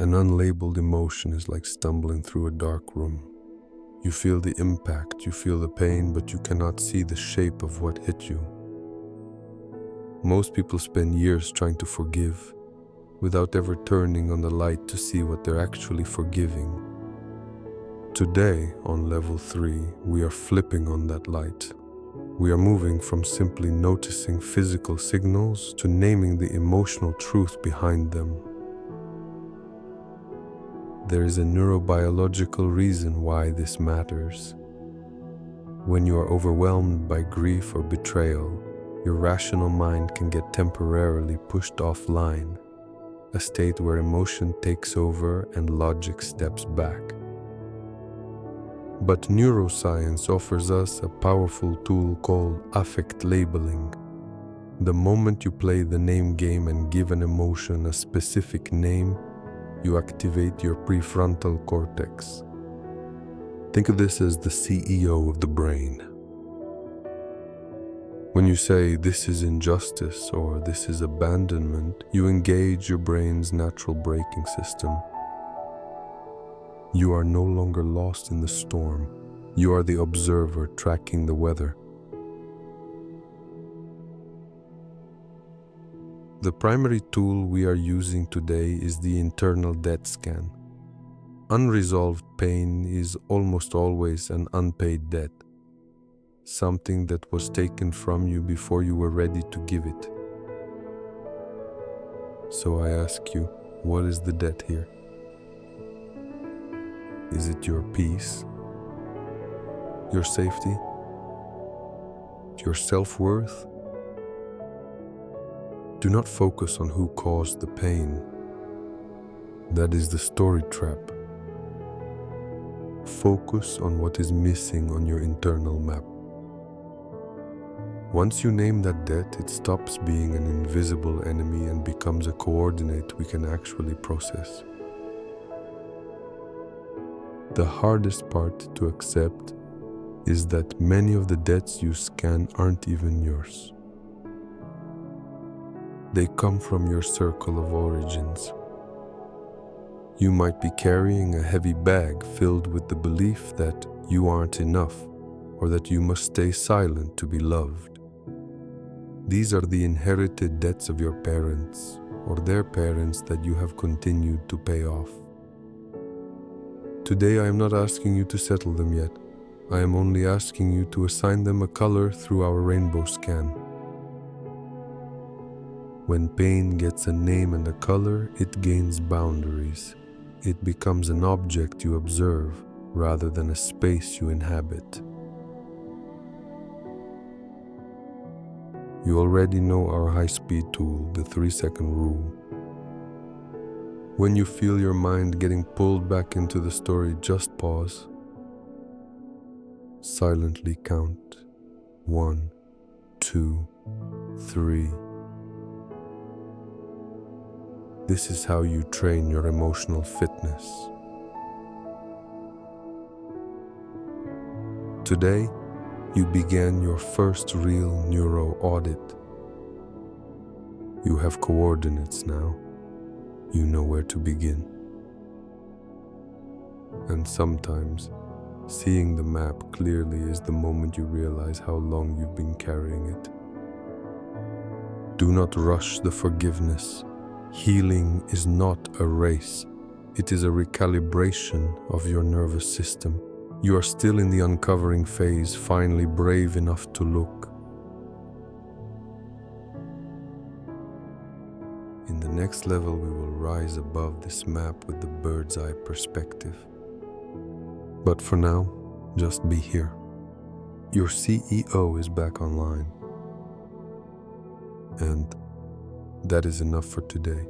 An unlabeled emotion is like stumbling through a dark room. You feel the impact, you feel the pain, but you cannot see the shape of what hit you. Most people spend years trying to forgive, without ever turning on the light to see what they're actually forgiving. Today, on level 3, we are flipping on that light. We are moving from simply noticing physical signals to naming the emotional truth behind them. There is a neurobiological reason why this matters. When you are overwhelmed by grief or betrayal, your rational mind can get temporarily pushed offline, a state where emotion takes over and logic steps back. But neuroscience offers us a powerful tool called affect labeling. The moment you play the name game and give an emotion a specific name, you activate your prefrontal cortex. Think of this as the CEO of the brain. When you say this is injustice or this is abandonment, you engage your brain's natural braking system. You are no longer lost in the storm. You are the observer tracking the weather. The primary tool we are using today is the internal debt scan. Unresolved pain is almost always an unpaid debt, something that was taken from you before you were ready to give it. So I ask you, what is the debt here? Is it your peace, your safety, your self-worth? Do not focus on who caused the pain. That is the story trap. Focus on what is missing on your internal map. Once you name that debt, it stops being an invisible enemy and becomes a coordinate we can actually process. The hardest part to accept is that many of the debts you scan aren't even yours. They come from your circle of origins. You might be carrying a heavy bag filled with the belief that you aren't enough or that you must stay silent to be loved. These are the inherited debts of your parents or their parents that you have continued to pay off. Today I am not asking you to settle them yet. I am only asking you to assign them a color through our rainbow scan. When pain gets a name and a color, it gains boundaries. It becomes an object you observe rather than a space you inhabit. You already know our high-speed tool, the 3-second rule. When you feel your mind getting pulled back into the story, just pause. Silently count 1, 2, 3. This is how you train your emotional fitness. Today, you began your first real neuro-audit. You have coordinates now. You know where to begin. And sometimes, seeing the map clearly is the moment you realize how long you've been carrying it. Do not rush the forgiveness. Healing is not a race. It is a recalibration of your nervous system. You are still in the uncovering phase, finally brave enough to look. In the next level, we will rise above this map with the bird's eye perspective. But for now, just be here. Your CEO is back online. And that is enough for today.